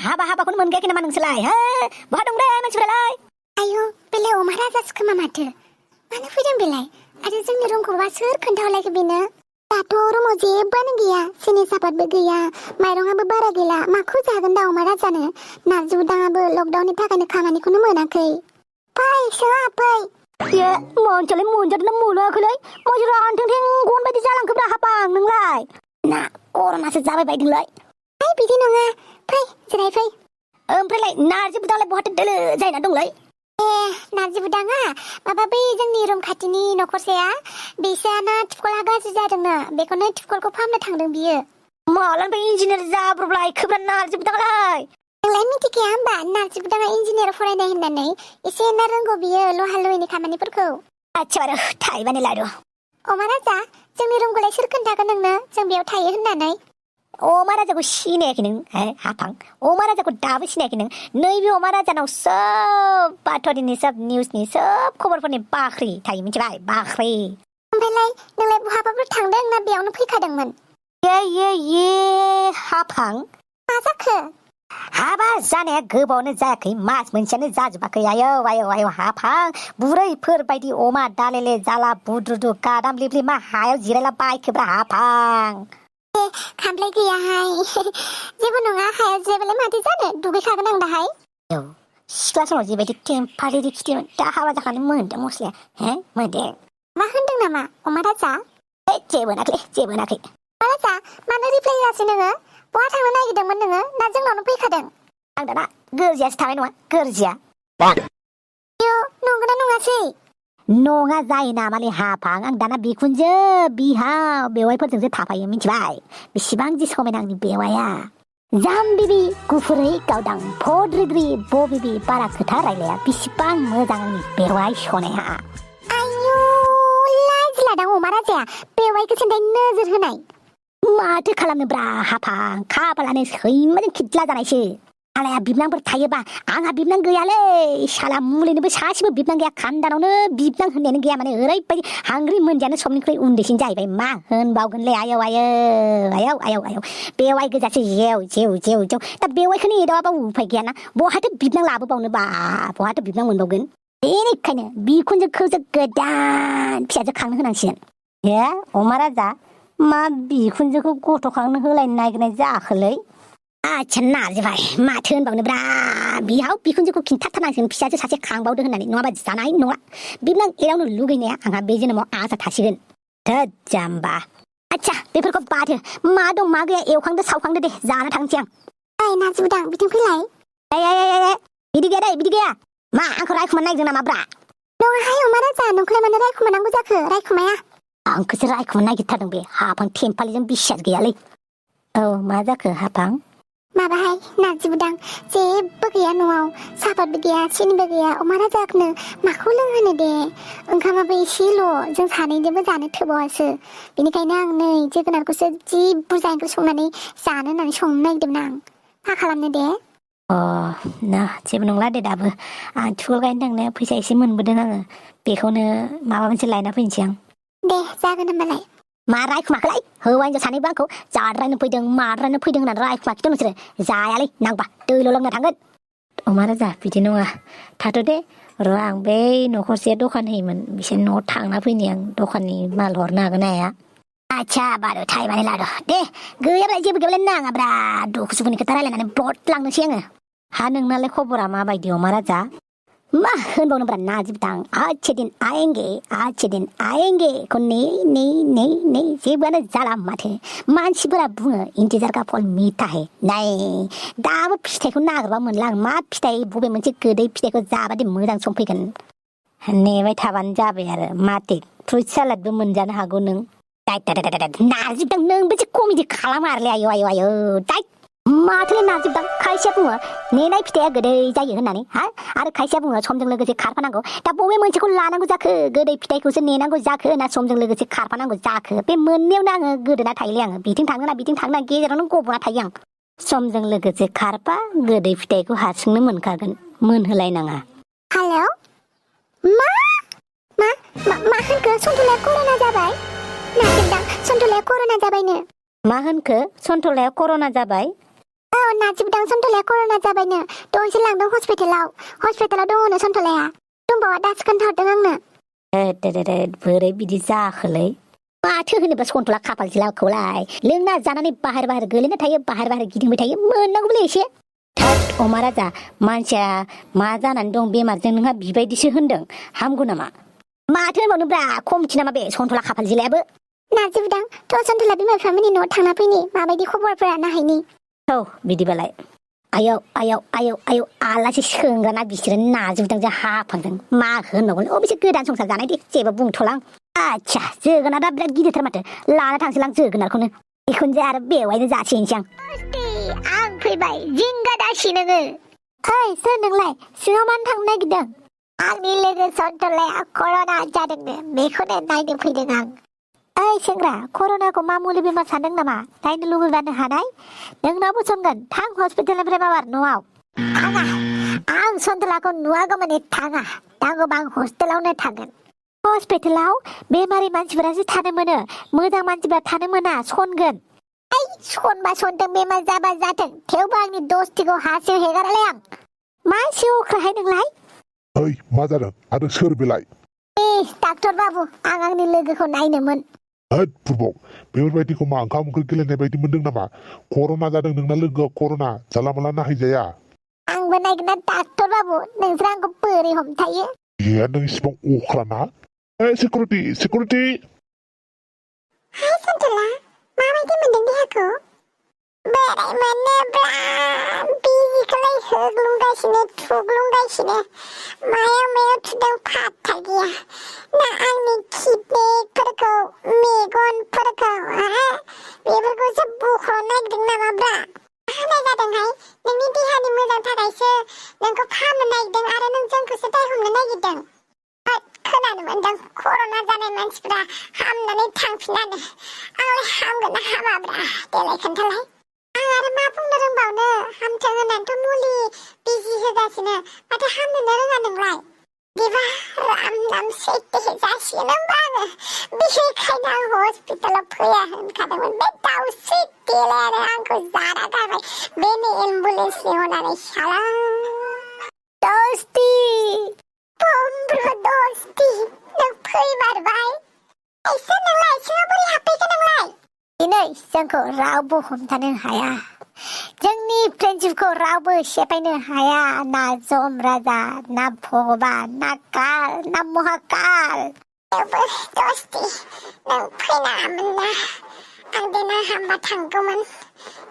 हाबाखौनो मोनगायाखै नामा नोंसोरलाय हो बहा दं दे मानसिफ्रालाय आयौ बेलाय अमा राजासो खोमा माथो मानो फैदों बेलाय आरो जोंनि रुमखौबा सोर खोन्थाहरलायखो बेनो दाथ' रुमाव जेबोआनो गैया सिनि सापातबो गैया माइरंआबो बारा गैला माखौ जागोन दा अमा राजानो नारजि बुदाङाबो लकडाउननि थाखायनो खामानिखौनो मोनाखै फै सोङा फै ये मोनसेलाय मोनजादोंना मोनाखैलै मोनसे रानथेंथें गन बायदि जालांखोब्रा हाबां नोंलाय ना कर'नासो जाबाय बायदोंलाय है बिदि नङा फै जिराय फै ओमफ्रायलाय नारजि बुदांलाय बहाथो दोलो जायना दंलाय नारजि बुदाङा माबा बै जोंनि रुम खाथिनि न'खरसेया बिसाना टिपकला गाज्रि जादोंनो बेखौनो टिपकलखौ फाहामनो थांदों बियो मालानिफ्राय इन्जिनियार जाब्रबलाय खोब्रा नारजि बुदांलाय नोंलाय मिथिखाया होमबा नारजि बुदाङा इन्जिनियार फरायनाय होननानै एसे एना रोंगौ बियो लहा लहिनि खामानिफोरखौ आच्छा बार थाइबानि लारु अमा राजा जोंनि रुमखौलाय सोर खोन्थागोन नोंनो जों बेयाव थायो होननानै अमा राजाखौ सिनायाखै नों हाफां अमा राजाखौ दाबो सिनायाखै नों नैबे अमा राजानाव सब बाथ'रिनि सब निउसनि सब खबरफोरनि बाख्रि थायो मिथिबाय बाख्रि ओमफ्रायलाय नोंलाय बहाबाफोर थांदों ना बेयावनो फैखादोंमोन ये हाफां मा जाखो हाबा जानाया गोबावनो जायाखै मास मोनसेयानो जाजोबाखै आयौ हाफां बुरैफोर बायदि अमा दालेले जाला बुद्रुदु गादाम लिब्लि मा हायाव जिरायला बायखोब्रा हाफां खामफ्लाय गैयाहाय जेबो नङा हायाव जिरायबालाय माथो जानो दुगैखागोन आं दाहाय सिख्ला समाव जिबायदि टेम्पारेरि खिथिमोन दा हाबा जाखानाय मोनदों मस्लाया मोनदों मा होनदों नामा अमा राजा जेबो होनाखै अमा राजा मानो रिप्लाय होआसै नोङो बहा थांनो नागिरदोंमोन नोङो ना जोंनावनो फैखादों आं दाना गोरजियासो थाबाय नङा गोरजिया नंगौना नङासै नङा जायो नामालै हाफां आं दाना बिखुनजो बिहाव बेवाइफोरजोंसो थाफायो मिथिबाय बेसेबां जि समायना आंनि बेवाइया जाम्बिबि गुफुरै गावदां फद्रिद्रि बबिबि बारा खोथा रायलाया बेसेबां मोजां आंनि बेवाइ सनाया आयौ लाजिलादां अमा राजाया बेवाइखौ सिन्थाय नोजोर होनाय माथो खालामनोब्रा हाफां खाफालानो सैमाजों खिथला जानायसो आलाया बिबनांफोर थायोबा आंहा बिबनां गैयालै साला मुलिनोबो सासेबो बिबनां गैया खान्दानावनो बिबनां होननायानो गैया माने ओरैबायदि हांग्रि मोनजानो समनिख्रुइ उन्दैसिन जाहैबाय मा होनबावगोनलै आयौ बेवाइ गोजासो जेव दा बेवाइखौनो एदावाबा उफाय गैयाना बहाथो बिबनां लाबोबावनोबा बहाथो बिबनां मोनबावगोन बेनिखायनो बिखुनजोखौसो गोदान फिसाजो खांनो होनांसिगोन अमा राजा मा बिखुनजोखौ गथ' खांनो होलायनो नागिरनाय जाखोलै आच्छा नारजिबाय माथो होनबावनोब्रा बिहाव बिखुनजोखौ खिन्थाथारनांसिगोन फिसाजो सासे खांबावदो होननानै नङाबा जानाय नङा बिबनां एदावनो लुगैनाया आंहा बे जोनोमाव आसा थासिगोन थोद जाम्बा आच्छा बेफोरखौ बादो मा दं मा गैया एवखांदो सावखांदो दे जाना थांसै आं नारजि बुदां बिथिं फैलाय बिदि गैया मा आंखौ रायखुमानो नागिरदों नामा ब्रा नङाहाय अमा राजा नोंखौलाय मानो रायखुमानांगौ जाखो रायखुमाया आंखौसो रायखुमानो नागिरथारदों बे हाफां टेम्पालिजों बिसार गैयालै मा जाखो हाफां माबाहाय नारजि बुदां जेबो गैया न'आव सापातबो गैया सिनिबो गैया अमा राजानो माखौ लोंहोनो दे ओंखामाबो एसेल' जों सानैनोबो जानो थोबावासो बेनिखायनो आं नै जोगोनारखौसो जि बुरजा ओंख्रि संनानै जानो होननानै संनो नागिरदोंमोन आं मा खालामनो दे ना जेबो नंला दे दाबो आं टिउबवेल गायनो थांनाया फैसा एसे मोनबोदों आङो बेखौनो माबा मोनसे लायना फैनोसै आं दे जागोन होनबालाय मा रायखुमाखोलाय हौवा हिनजाव सानैबो आंखौ जाद्रायनो फैदों माद्रायनो फैदों होननानै रायखुमाखिथ' नोंसोरो जायालै नांबा दैल' लोंनो थांगोन अमा राजा बिदि नङा थाथ' दे र' आं बै न'खरसे दखान होयोमोन बिसोर न'आव थांना फैनि आं दखाननि माल हरनो हागोन हाया आच्छा बारु थाइबानि लारु दे गैयाब्ला जेबो गैयाब्लाय नाङाब्रा दुखु सुखुनि खोथा रायलायनानै ब्लद लांनोसै आङो हा नोंनालाय खबरा माबायदि अमा राजा मा होनबावनोब्रा नारजि बुदां अच्छे दिन आएंगे खौ नै जेबोआनो जाला माथो मानसिफोरा बुङो इन्टिजार का फल मिठा है नाय दाबो फिथाइखौ नागिरबा मोनला आं मा फिथाइ बबे मोनसे गोदै फिथाइखौ जाबादि मोजां सम फैगोन नेबाय थाबानो जाबाय आरो माथे फ्रुइट सालादबो मोनजानो हागौ नों नारजि बुदां नोंबो जे कमेडि खालामो आरोलै आयौ माथोलाय नारजि बुदां खायसेया बुङो नेनाय फिथाइया गोदै जायो होननानै आरो खायसेया बुङो समजों लोगोसे खारफानांगौ दा बबे मोनसेखौ लानांगौ जाखो गोदै फिथाइखौसो नेनांगौ जाखो ना समजों लोगोसे खारफानांगौ जाखो बे मोननैयावनो आङो गोदोना थायोलै आङो बिथिं थांना गेजेरावनो गब'ना थायो आं समजों लोगोसे खारफा गोदै फिथाइखौ हारसिंनो मोनखागोन मोनहोलायनाङा हेलौ मा होनखो सन्तलाया कर'ना जाबाय नारजि बुदां सन्तलाया कर'ना जाबायनो मा होनखो सन्तलाया कर'ना जाबाय औ नाजिबदां सन्टलाया कर'ना जाबायनो दहायसो लांदों हस्पिटालाव दङनो सन्टलाया दंबावा दासो खोन्थाहरदों आंनो बोरै बिदि जाखोलै माथो होनोबा सन्टला खाफाल जिलाखौलाय लोंना जानानै बाहेर गोलैना थायो बाहेर गिदिंबाय थायो मोननांगौलै एसे थोद अमा राजा मानसिया मा जानानै दं बेमारजों नोंहा बिबायदिसो होनदों हामगौ नामा माथो होनबावनोब्रा खमथि नामा बे सन्टला खाफाल जिलायाबो नाजिबदां थ' सन्टला बिमा बिफामोननि न'आव थांना फैनि माबायदि खबरफोरा नायहैनि औ बिदिबालाय आयौ आलासि सोंग्राना बिसोरो नाजोबदों हाफांदों मा होननांगौ अबेसे गोदान संसार जानाय दे जेबो बुंथ'लां आच्छा जोगोनारा बिराद गिदिरथार माथो लाना थांसैलां जोगोनारखौनो बेखौनो जे आरो बेवायनो जासिनोसै आं फैबाय जिंगा दासि नोङो ओइ सोर नोंलाय सिङाव मानो थांनो नागिरदों आंनि लोगो सन्टलाया कर'ना जादोंनो बेखौनो नायनो फैदों आं ओइ सेंग्रा कर'नाखौ मामुलि बेमार सानदों नामा नायनो लुबैबानो हानाय नोंनावबो संगोन थां हस्पिटालनिफ्राय माबार न'आव थाङा आं सन्टलाखौ नुवागौमानि थाङा नांगौबा आं हस्टेलावनो थागोन हस्पिटालाव बेमारि मानसिफोरासो थानो मोनो मोजां मानसिफोरा थानो मोना सनगोन ओइ सनबा सनथों बेमार जाबा जाथों थेवबो आंनि दस्तिखौ हासिङाव हेगारालै आं मा सेवख्राहाय नोंलाय ओइ मा जादों आरो सोर बेलाय डाक्टर बाबु आं आंनि लोगोखौ नायनोमोन होद बुरबक बेफोरबायदिखौ मा ओंखाम ओंख्रि गेलेनाय बायदि मोनदों नामा कर'ना जादों नोंना लोगोआ कर'ना जाला माला नाहैजाया आंबो नायगोन ना डाक्टर बाबु नोंसोर आंखौ बोरै हमथायो ए नों इसिबां अख्राना सिकिउरिटि हाय सन्टला माबायदि मोनदों देहाखौ बोरै मोनोब्रा बिजिखौलाय होग्लुंगासिनो थुग्लुंगासिनो मायाव थुदों फात्ता गैया ना आंनि किडनिफोरखौ मेगनफोरखौ बेफोरखौसो बुख्र'नो नागिरदों नामाब्रा हानाय जादोंहाय नोंनि देहानि मोजां थाखायसो नोंखौ फाहामनो नागिरदों आरो नों जोंखौसो दाय हमनो नागिरदों खोनानो मोनदों कर'ना जानाय मानसिफ्रा हामनानै थांफिनानो आंलाय हामगोन ना हामाब्रा देलाय खोन्थालाय आं आरो मा बुंनो रोंबावनो हामथों होननानैथ' मुलि बिजि होगासिनो माथो हामनोनो रोङा नोंलाय बिबा राम नाम सैते जासिगोन होनबा आङो बेखायनो आं हस्पिटालाव फैया होनखादोंमोन बे दाउस्रि देलायानो आंखौ जाना गारबाय बेनो एम्बुलेन्स लिंहरनानै साला दस्ति बमब्र दस्ति नों फैमारबाय सोर नोंलाय सिङाव बोरै हाबफैखो नोंलाय दिनै जोंखौ रावबो हमथानो हाया जोंनि फ्रेन्डशिपखौ रावबो सेफायनो हाया ना जम राजा ना भगबान ना काल ना महाकाल थेवबो दस्ति नों फैनाङामोन ना आं देनां हामबा थांगौमोन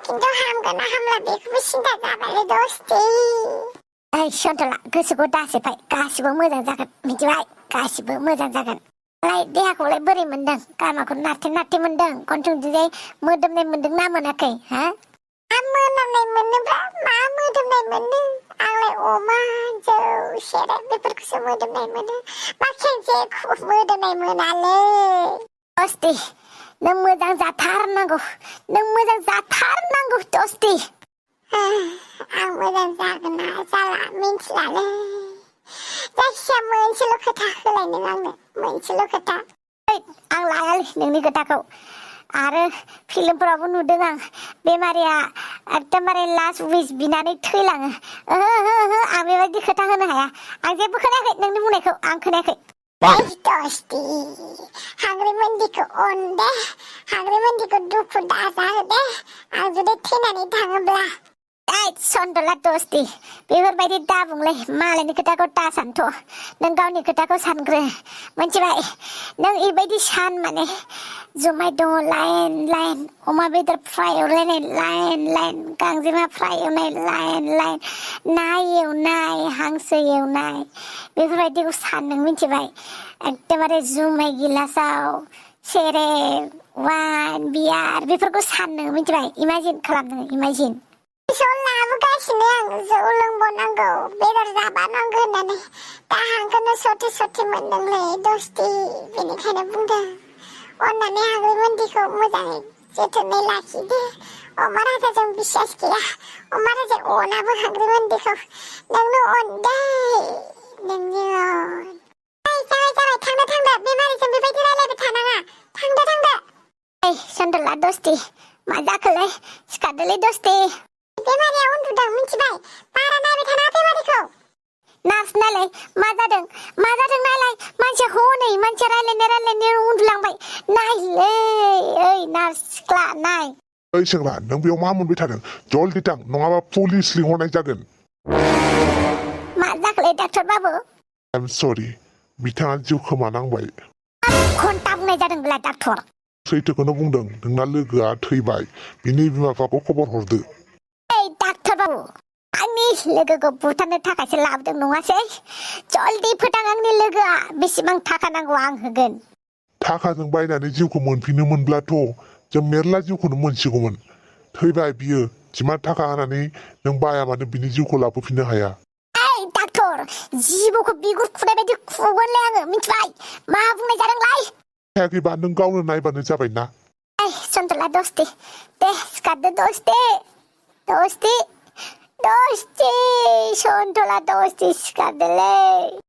खिन्थु हामगोन ना हामला बेखौबो सिन्था जाबायलै दस्ति ओइ सन्टला गोसोखौ दासेफाय गासिबो मोजां जागोन मिथिबाय गासिबो मोजां जागोन देहाखौलाय बोरै मोनदों गामाखौ नारथे मोनदों गन्थंजोंजाय मोदोमनाय मोनदों ना मोनाखै मोनामनाय मोनोब्रा मा मोदोमनाय मोनो आंलाय अमा जौ सेरेब बेफोरखौसो मोदोमनाय मोनो मा खेनसेखौबो मोदोमनाय मोनालै दस्ति नों मोजां जाथारनांगौ दस्ति आं मोजां जागोन ना जाला मिन्थिलालै जायखिया मोनसेल' खोथा होलाय नों आंनो मोनसेल' खोथा आं लायालै नोंनि खोथाखौ आरो फिल्मफोरावबो नुदों आं बेमारिया एकदमबारे लास्ट उइस बिनानै थैलाङो आं बेबायदि खोथा होनो हाया आं जेबो खोनायाखै नोंनि बुंनायखौ आं खोनायाखै दस्ति हाग्रिमोन्दिखौ अन दे हाग्रिमोन्दिखौ दुखु दाजा दे आं जुदि थैनानै थाङोब्ला सन्टला दस्ति बेफोरबायदि दाबुंलै मालायनि खोथाखौ दा सानथ' नों गावनि खोथाखौ सानग्रो मिथिबाय नों इबायदि सान माने जुमाय दङ लाइन अमा बेदर फ्राय एवलायनाय लाइन गांजेमा फ्राय एवनाय लाइन ना एवनाय हांसो एवनाय बेफोरबायदिखौ सान नों मिथिबाय एकदमबारे जुमाय गिलासाव सेरेब वाइन बियार बेफोरखौ सान नों मिथिबाय इमाजिन खालाम नों इमाजिन लाबोगासिनो आं जौ लोंबावनांगौ बेदर जाबावनांगौ होननानै दाहांखौनो सथे मोनदोंलै दस्ति बेनिखायनो बुंदों अन्नानै हाग्रिमोन्दिखौ मोजाङै जोथोनै लाखिदे अमा राजाजों बिसास गैया अमा राजा अनाबो हाग्रिमोन्दिखौ नोंनो अन दे नोंनि अन जाबाय थांदो बेमारिजों बेबायदि रायलायबाय थानाङा थांदो सन्टला दस्ति मा जाखोलै सिखारदोलै दस्ति बेमारिया उन्दुदों मिथिबाय बारा नायबाय थानाङा बेमारिखौ नार्स नालाय मा जादों नालाय मानसिया हनै मानसिया रायलायनो उन्दुलांबाय नायलै ओइ नार्स सिख्ला नाय ओइ सेंग्रा नों बेयाव मा मोनबाय थादों जल्दि थां नङाबा पुलिस लिंहरनाय जागोन मा जाखोलै डाक्टर बाबु आइ एम सरि बिथाङा जिउ खोमानांबाय घन्टा बुंनाय जादों बेलाय डाक्टर सैथोखौनो बुंदों नोंना लोगोआ थैबाय बिनि बिमा बिफाखौ खबर हरदो ओइ डाक्टर बाबु आंनि लोगोखौ बुथारनो थाखायसो लाबोदों नङासै जल्दि फोथां आंनि लोगोआ बेसेबां थाखा नांगौ आं होगोन थाखाजों बायनानै जिउखौ मोनफिननो मोनब्लाथ' जों मेरला जिउखौनो मोनसिगौमोन थैबाय बियो जिमान थाखा होनानै नों बाया मानो बिनि जिउखौ लाबोफिननो हाया ओइ डाक्टर जिबौखौ बिगुर खुनाय बायदि खुगोनलै आङो मिथिबाय मा बुंनाय जादोंलाय हायाखैबा नों गावनो नायबानो जाबाय ना ओइ सन्तला दस्ति दे सिखारदो दस्ति सन्तला दस्ति सिखारदोलै